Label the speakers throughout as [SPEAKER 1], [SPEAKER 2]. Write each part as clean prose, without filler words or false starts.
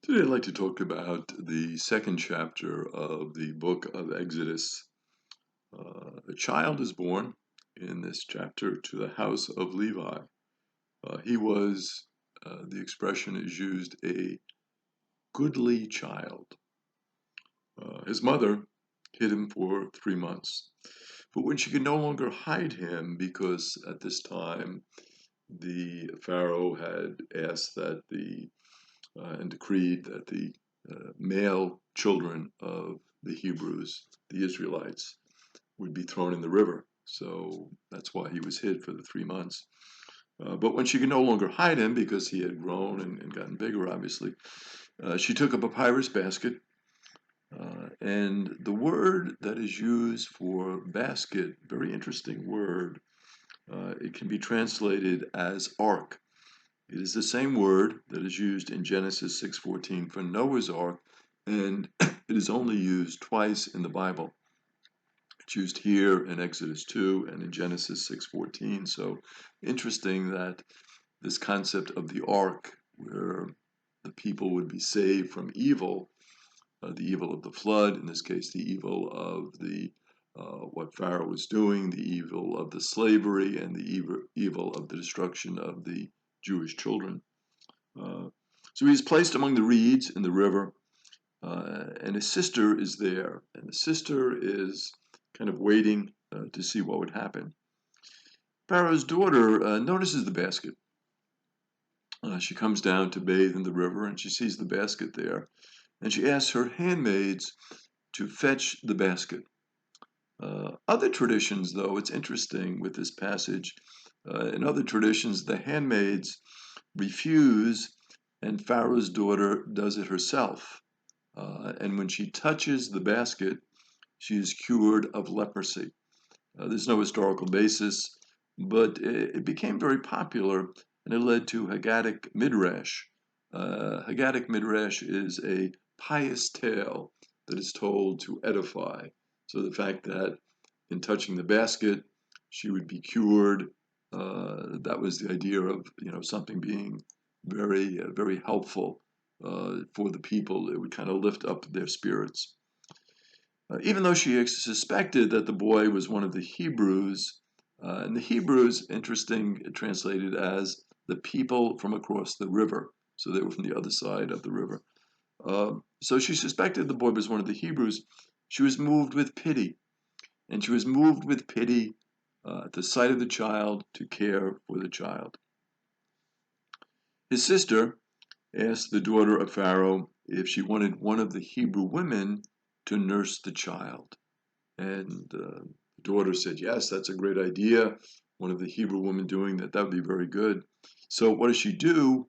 [SPEAKER 1] Today, I'd like to talk about the second chapter of the book of Exodus. A child is born in this chapter to the house of Levi. He was, the expression is used, a goodly child. His mother hid him for 3 months. But when she could no longer hide him, because at this time the Pharaoh had asked that and decreed that the male children of the Hebrews, the Israelites, would be thrown in the river. So that's why he was hid for the 3 months. But when she could no longer hide him because he had grown and gotten bigger, obviously, she took a papyrus basket. And the word that is used for basket, very interesting word, it can be translated as ark. It is the same word that is used in Genesis 6:14 for Noah's Ark, and it is only used twice in the Bible. It's used here in Exodus 2 and in Genesis 6:14. So interesting that this concept of the ark, where the people would be saved from evil, the evil of the flood, in this case, the evil of the what Pharaoh was doing, the evil of the slavery, and the evil of the destruction of the Jewish children. Uh, so he's placed among the reeds in the river, and his sister is there. And the sister is kind of waiting to see what would happen. Pharaoh's daughter notices the basket. She comes down to bathe in the river, and she sees the basket there. And she asks her handmaids to fetch the basket. Other traditions, though, it's interesting with this passage. In other traditions, the handmaids refuse, and Pharaoh's daughter does it herself. And when she touches the basket, she is cured of leprosy. There's no historical basis, but it became very popular, and it led to Haggadic Midrash. Haggadic Midrash is a pious tale that is told to edify. So the fact that in touching the basket, she would be cured, that was the idea of something being very helpful for the people. It would kind of lift up their spirits. Even though she suspected that the boy was one of the Hebrews, and the Hebrews, interesting, translated as the people from across the river. So they were from the other side of the river. So she suspected the boy was one of the Hebrews. She was moved with pity. And she was moved with pity at the sight of the child to care for the child. His sister asked the daughter of Pharaoh if she wanted one of the Hebrew women to nurse the child. And the daughter said, yes, that's a great idea. One of the Hebrew women doing that would be very good. So what does she do?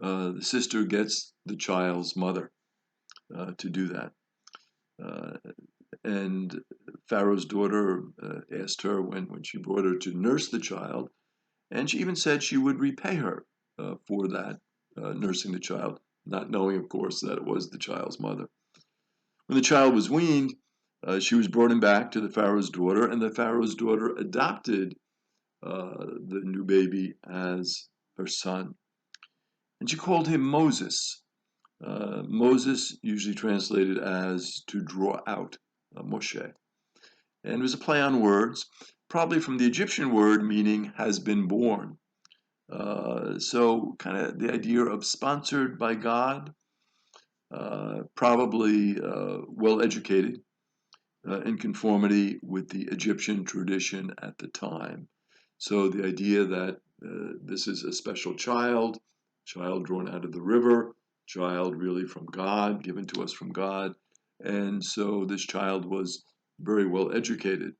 [SPEAKER 1] The sister gets the child's mother to do that. And Pharaoh's daughter asked her when she brought her to nurse the child, and she even said she would repay her for that, nursing the child, not knowing, of course, that it was the child's mother. When the child was weaned, she was brought back to the Pharaoh's daughter, and the Pharaoh's daughter adopted the new baby as her son. And she called him Moses. Moses, usually translated as to draw out, Moshe. And it was a play on words, probably from the Egyptian word meaning has been born. So kind of the idea of sponsored by God, probably well educated, in conformity with the Egyptian tradition at the time. So the idea that this is a special child drawn out of the river, child really from God, given to us from God. And so this child was very well educated.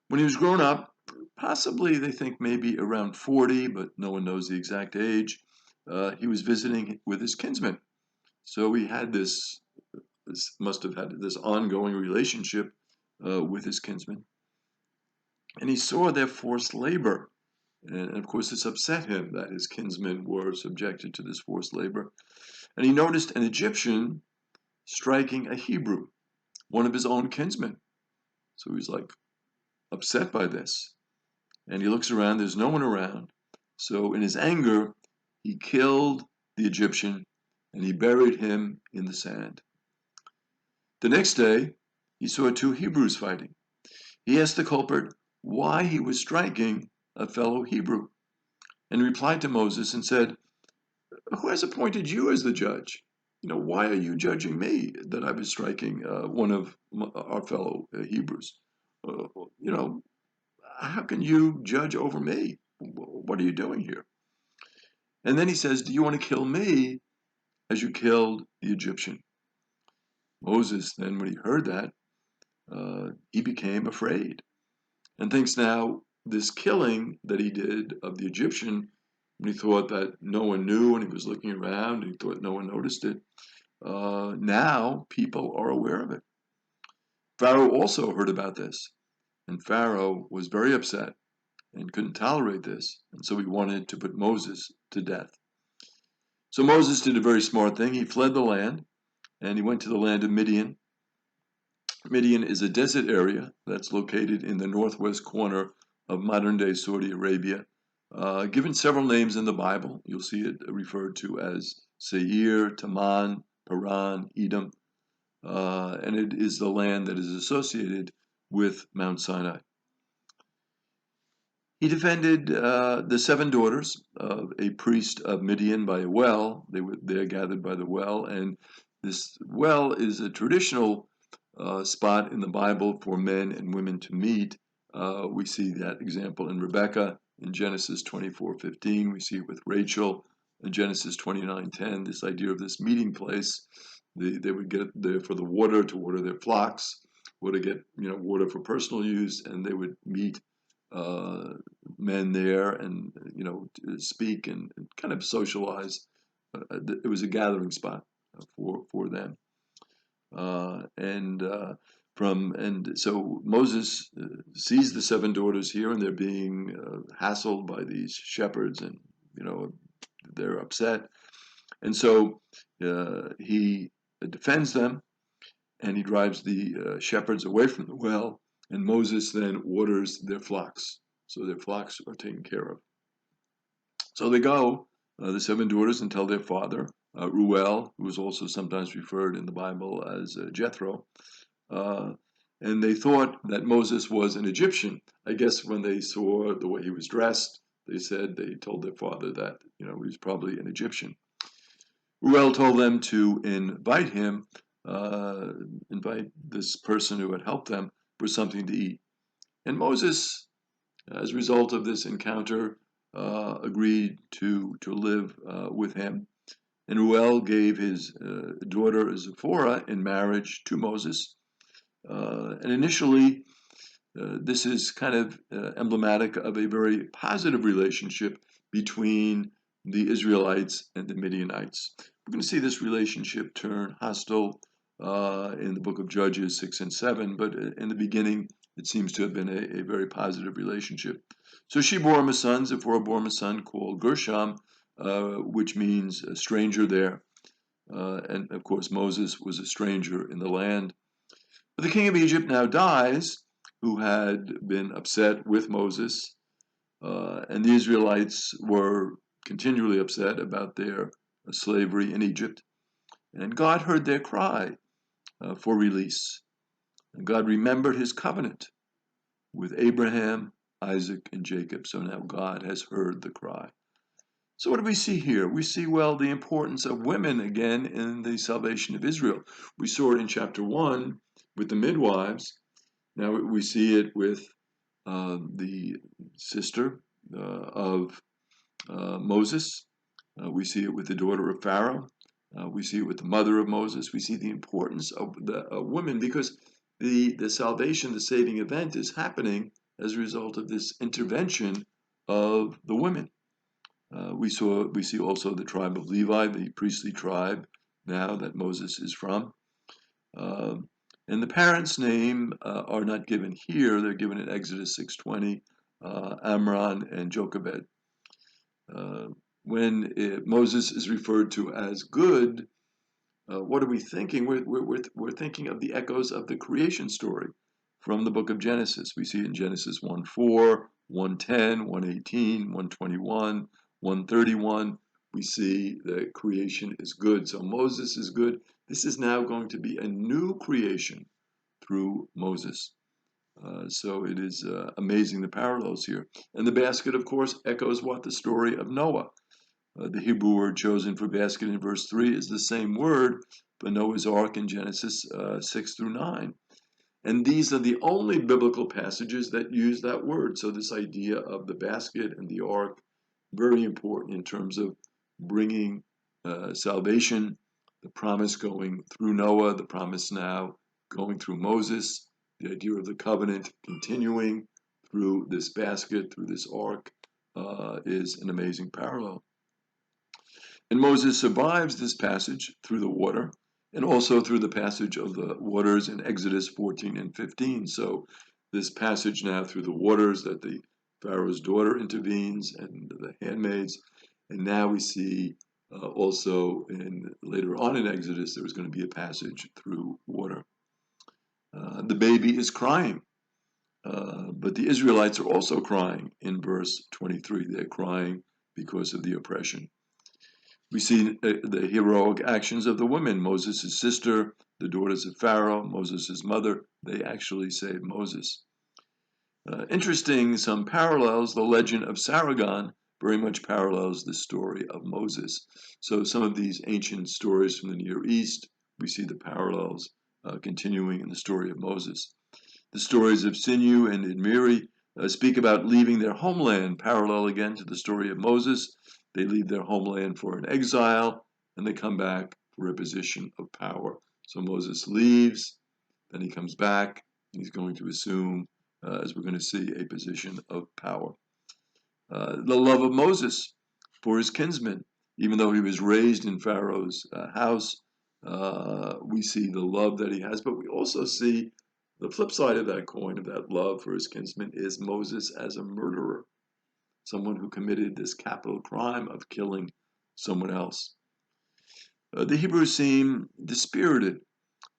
[SPEAKER 1] When he was grown up, possibly they think maybe around 40, but no one knows the exact age, he was visiting with his kinsmen. So he had this must have had this ongoing relationship with his kinsmen. And he saw their forced labor. And of course, this upset him that his kinsmen were subjected to this forced labor. And he noticed an Egyptian striking a Hebrew, one of his own kinsmen. So he's like upset by this. And he looks around, there's no one around. So in his anger, he killed the Egyptian and he buried him in the sand. The next day, he saw two Hebrews fighting. He asked the culprit why he was striking a fellow Hebrew, and replied to Moses and said, "Who has appointed you as the judge? Why are you judging me that I was striking one of our fellow Hebrews? Uh, you know, how can you judge over me? What are you doing here?" And then he says, "Do you want to kill me as you killed the Egyptian?" Moses, then, when he heard that, he became afraid and thinks now this killing that he did of the Egyptian, when he thought that no one knew and he was looking around and he thought no one noticed it, now people are aware of it. Pharaoh also heard about this, and Pharaoh was very upset and couldn't tolerate this, and so he wanted to put Moses to death. So Moses did a very smart thing. He fled the land, and he went to the land of Midian. Midian is a desert area that's located in the northwest corner of modern-day Saudi Arabia. Given several names in the Bible, you'll see it referred to as Seir, Taman, Paran, Edom, and it is the land that is associated with Mount Sinai. He defended the 7 daughters of a priest of Midian by a well. They are gathered by the well, and this well is a traditional spot in the Bible for men and women to meet. We see that example in Rebecca in Genesis 24:15. We see it with Rachel in Genesis 29:10. This idea of this meeting place. They would get there for the water to water their flocks, or to get water for personal use, and they would meet men there and speak and kind of socialize. It was a gathering spot for them. And so Moses sees the 7 daughters here, and they're being hassled by these shepherds, and they're upset. And so he defends them, and he drives the shepherds away from the well, and Moses then waters their flocks, so their flocks are taken care of. So they go, the 7 daughters, and tell their father, Reuel, who is also sometimes referred in the Bible as Jethro, and they thought that Moses was an Egyptian. I guess when they saw the way he was dressed, they told their father that he was probably an Egyptian. Reuel told them to invite this person who had helped them for something to eat. And Moses, as a result of this encounter, agreed to live with him. And Reuel gave his daughter Zipporah in marriage to Moses. And initially, this is kind of emblematic of a very positive relationship between the Israelites and the Midianites. We're going to see this relationship turn hostile in the book of Judges 6 and 7, but in the beginning, it seems to have been a very positive relationship. So she bore him a son, Zipporah bore him a son called Gershom, which means a stranger there. And of course, Moses was a stranger in the land. But the king of Egypt now dies, who had been upset with Moses, and the Israelites were continually upset about their slavery in Egypt. And God heard their cry for release. And God remembered his covenant with Abraham, Isaac, and Jacob. So now God has heard the cry. So what do we see here? We see, the importance of women again in the salvation of Israel. We saw it in chapter 1 with the midwives. Now we see it with the sister of Moses. We see it with the daughter of Pharaoh. We see it with the mother of Moses. We see the importance of the women, because the salvation, the saving event, is happening as a result of this intervention of the women. We see also the tribe of Levi, the priestly tribe now that Moses is from. And the parents' name are not given here. They're given in Exodus 6:20, Amram and Jochebed. When Moses is referred to as good, what are we thinking? We're thinking of the echoes of the creation story from the book of Genesis. We see it in Genesis 1:4, 1:10, 1:18, 1:21, 1:31, we see that creation is good. So Moses is good. This is now going to be a new creation through Moses. So it is amazing the parallels here. And the basket, of course, echoes what the story of Noah. The Hebrew word chosen for basket in verse 3 is the same word for Noah's Ark in Genesis 6 through 9. And these are the only biblical passages that use that word. So this idea of the basket and the ark, very important in terms of bringing salvation, the promise going through Noah, the promise now going through Moses, the idea of the covenant continuing through this basket, through this ark, is an amazing parallel. And Moses survives this passage through the water and also through the passage of the waters in Exodus 14 and 15. So this passage now through the waters that the Pharaoh's daughter intervenes and the handmaids. And now we see also later on in Exodus, there's going to be a passage through water. The baby is crying, but the Israelites are also crying in verse 23. They're crying because of the oppression. We see the heroic actions of the women, Moses' sister, the daughters of Pharaoh, Moses' mother. They actually saved Moses. Interesting, some parallels. The legend of Sargon very much parallels the story of Moses. So some of these ancient stories from the Near East, we see the parallels continuing in the story of Moses. The stories of Sinew and Idmiri speak about leaving their homeland, parallel again to the story of Moses. They leave their homeland for an exile, and they come back for a position of power. So Moses leaves, then he comes back, and he's going to assume, as we're going to see, a position of power. The love of Moses for his kinsmen, even though he was raised in Pharaoh's house, we see the love that he has, but we also see the flip side of that coin, of that love for his kinsmen, is Moses as a murderer, someone who committed this capital crime of killing someone else. The Hebrews seem dispirited,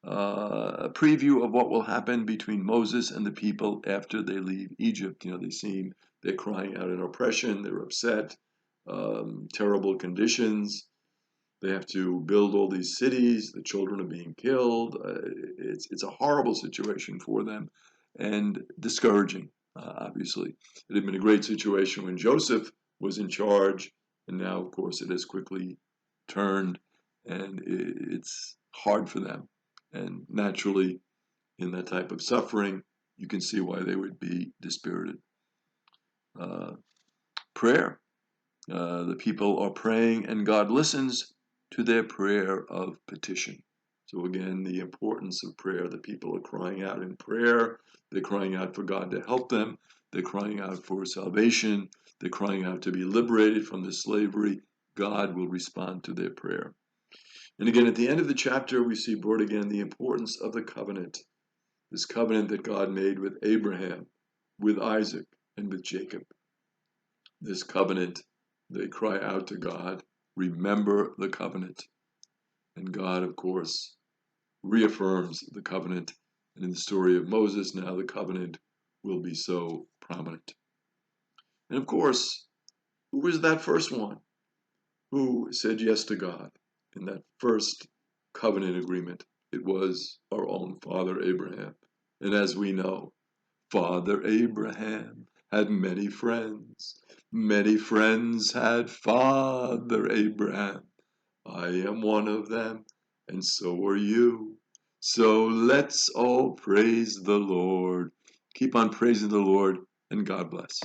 [SPEAKER 1] a preview of what will happen between Moses and the people after they leave Egypt. They're crying out in oppression, they're upset, terrible conditions. They have to build all these cities. The children are being killed. It's a horrible situation for them and discouraging, obviously. It had been a great situation when Joseph was in charge, and now, of course, it has quickly turned, and it's hard for them. And naturally, in that type of suffering, you can see why they would be dispirited. Prayer. The people are praying, and God listens to their prayer of petition. So again, the importance of prayer. The people are crying out in prayer. They're crying out for God to help them. They're crying out for salvation. They're crying out to be liberated from the slavery. God will respond to their prayer. And again, at the end of the chapter, we see brought again the importance of the covenant. This covenant that God made with Abraham, with Isaac, and with Jacob. This covenant, they cry out to God, remember the covenant. And God, of course, reaffirms the covenant. And in the story of Moses, now the covenant will be so prominent. And of course, who was that first one who said yes to God in that first covenant agreement? It was our own father Abraham. And as we know, Father Abraham had many friends. Many friends had Father Abraham. I am one of them, and so are you. So let's all praise the Lord. Keep on praising the Lord, and God bless.